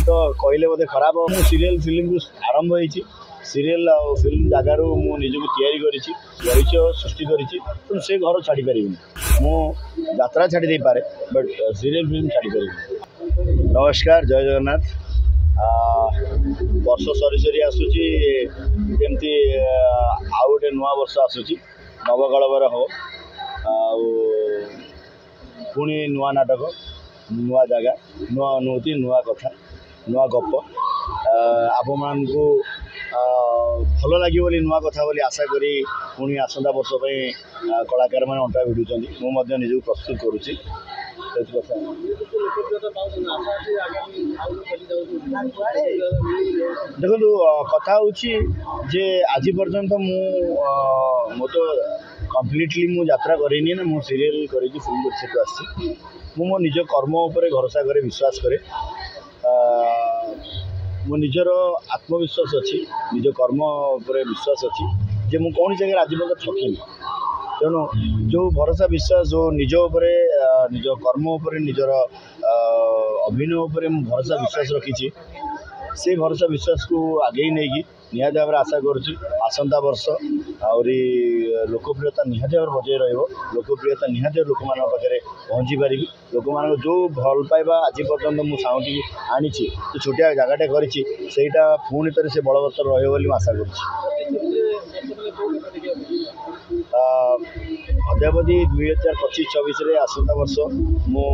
तो कहले बोधे खराब मु सीरियल फिल्म आरंभ होती सीरियल आ फिल्म जगार मुझे तैयारी परिचय सृष्टि कर से घर छाड़ी पारि मु यात्रा छाड़ी दे पारे बट सीरियल फिल्म छाड़ी पारि। नमस्कार जय जगन्नाथ। वर्ष सरी सरी आसूची जमती आउ गोटे नुआ वर्ष आसूची नवकलवर हो पुणी नुआ नाटक नुआ जगह नुआ अनुभूति नुआ कथा नुआ गप आप मान को भल लगे बोली नुआ कथा बोली आशा करी पुणी आसंता वर्ष कलाकार मैंने अंटा भिड़ुंट मुझे निज प्रस्तुत करुच्ची। देखो कथा हूँ जे आज पर्यंत मु तो कम्प्लीटली मु यात्रा करनी ना मु सीरियल कर फिल्म परिचय आसी मो निज कर्म उपर भरोसा करे विश्वास करे मो निजर आत्मविश्वास अच्छी निज कर्म उपर विश्वास अच्छी जे मु कौन जगह आज पर्यंत ठकिनी तेणु जो भरोसा विश्वास जो निज उपरे निज कर्म उपर निजर अभिनय उपर भरोसा विश्वास रखी से भरोसा विश्वास को आगे नहीं निहाती भाव आशा करुँच आसंता वर्ष आहरी लोकप्रियता निहाती भाव बजाय रोकप्रियता निहाती लोक मान पाखे पहुँची पारि लोक मान जो भल पाइबा आज पर्यटन मुझे साउंड आनी तो छोटिया जगटे करा पुणी थे से बलवत्तर रही आशा कर अद्यावधि 2025-26 आसंता वर्ष मो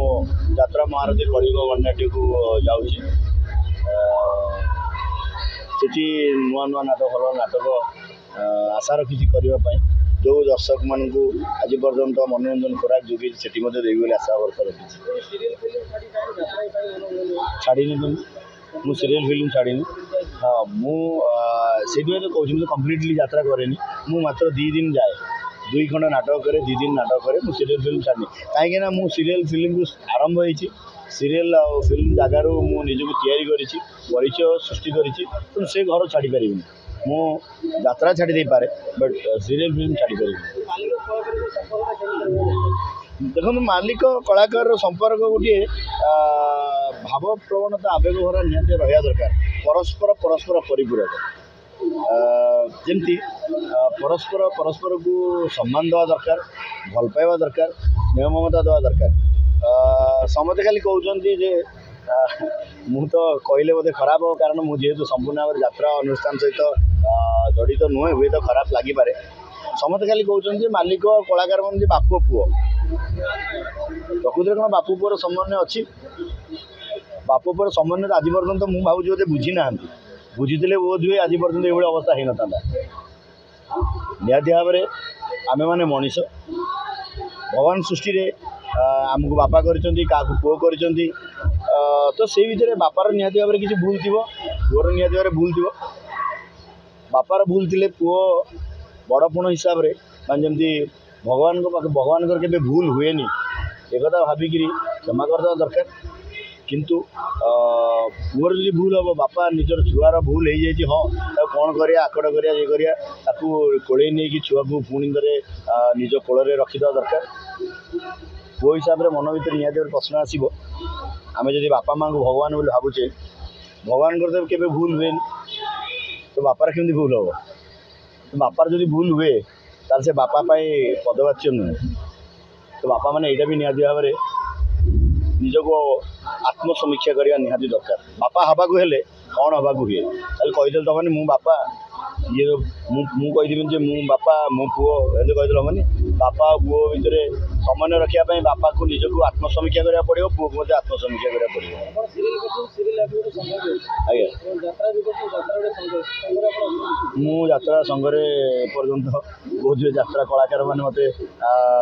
यात्रा महारथी कलिंग गणनाट्य को जाऊँगी सेठी नुआ नुआ नाटक भल नाटक आशा रखी करने जो दर्शक मान को आज पर्यंत मनोरंजन खोराक जोगे से देवी आशा वर्ष रखी छाड़ी मु सीरियल फिल्म छाड़ी हाँ मुझे तो कहूँ कम्प्लीटली यात्रा कैनि मु मात्र 2 दिन जाए 2 खंड नाटक करे 2 दिन नाटक करे मु सीरियल फिल्म छाड़नी कहीं मु सीरियल फिल्म आरंभ होती सीरियल आ फिल्म जगार मुझे तैयारी परिचय सृष्टि कर से घर छाड़ी पारि मु यात्रा छाड़ी दे पारे बट सीरियल फिल्म छाड़ी पारि। देखो मालिक कलाकार संपर्क गोटे भाव प्रवणता आवेग भरा निहाती रहा दरकार परस्पर परस्पर परिपूरक जमती परस्पर परस्पर को सम्मान देवा दरकार भल पाइबा दरकार नियमता देवा दरकार समते खाली कहते जे मु तो कहले बोधे खराब हो कारण मुझे संपूर्ण भाव यात्रा अनुष्ठान सहित जड़ित नुहे हुए तो खराब लगी पारे समते खाली कहते मालिक कलाकार मान बाप पुओ प्रकृति कौन बापू पुओर समन्वय अच्छी बाप पुओर समन्वय आज पर्यटन मुझे भावी बोधे बुझी ना बुझीते बोध हुए आज पर्यटन ये अवस्था हो ना निहाती भाव में आमे माने मनीष भगवान सृष्टि रे आमको बापा कर पुओ कर तो से भितर बापार निहाती भाव में किसी भूल थी पुओर निहाती भाव में भूल थी बापार भूल थे पुओ बड़पुण हिसाब से जमी भगवान के भूल हुए एक भाविक क्षमा करदे दरकार किंतु पुअर जो भूल हम बापा निजर छुआर भूल हो जाए हाँ कौन कर आकड़ कर कोड़े नहीं छुआ को पुणी थे निज कोल रखीद दरकार पुओ हिसाब से मन भर निहाती प्रश्न आसो आम जब बापा माँ को भगवान बोली भावुचे भगवान करते केवे भूल हुए तो बापार केमती भूल हम तो बापार जो भूल हुए ताल से बापा पदवाच्य नुहे तो बापा मैंने यहाँ भी निहाती भाव में निजक आत्मसमीक्षा करने निहाती दरकार बापा हवा को हेले कौन हवा को हुए ताल कहीदे तो मु बापा ये मुझे मु बापा मो पुओ ये कहीदे हमनी बापा पुओ भितर समन्वय रखापी बापा को निजक आत्मसमीक्षा करा पड़ो पुओ को आत्मसमीक्षा करा पड़ो मु यात्रा संघरे पर्यंत बोध हुए यात्रा कलाकार मैंने मत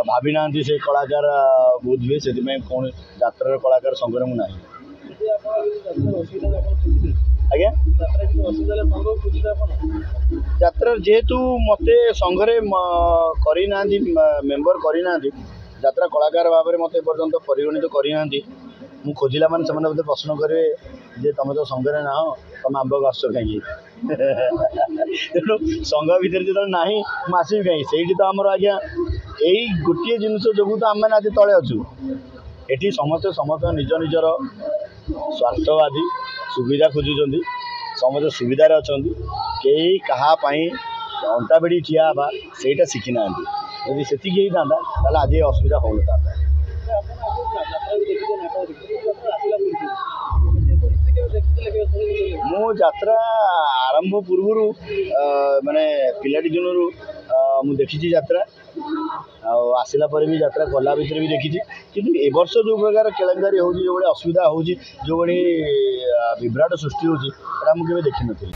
भावी ना से कलाकार बोध हुए से कौन यात्रा कलाकार संघरे मुझे आज्ञा यात्रा जेहेतु मते संघरे करना मेम्बर करना यात्रा कलाकार भाव में मत पर्यंत परिगणित करना मु खोजिला मान से मत प्रश्न करेंगे जे तुम तो संघरे ना तुम आंब आस कहीं तेणु संघ भितर जो ना मुझे कहीं से तो आमर आज्ञा यही गोटे जिनस जो तो आम तले अच्छु ये समस्त समस्त निज निजर स्वार्थवादी सुविधा खोजुंट समस्त सुविधार अच्छा कई कहापाई अंटा बेड़ी ठिया हाँ सहीटा शिखी ना जदि से होता आज ये असुविधा हो था मो यात्रा आरंभ पूर्व माने पिलाटी दिन मु देखी यात्रा आसला भी यात्रा कला भितर भी देखी कि ए वर्ष जो प्रकार केलेंकारी हो जो असुविधा हो जो विभ्राट सृष्टि होता मुझे देखी नी।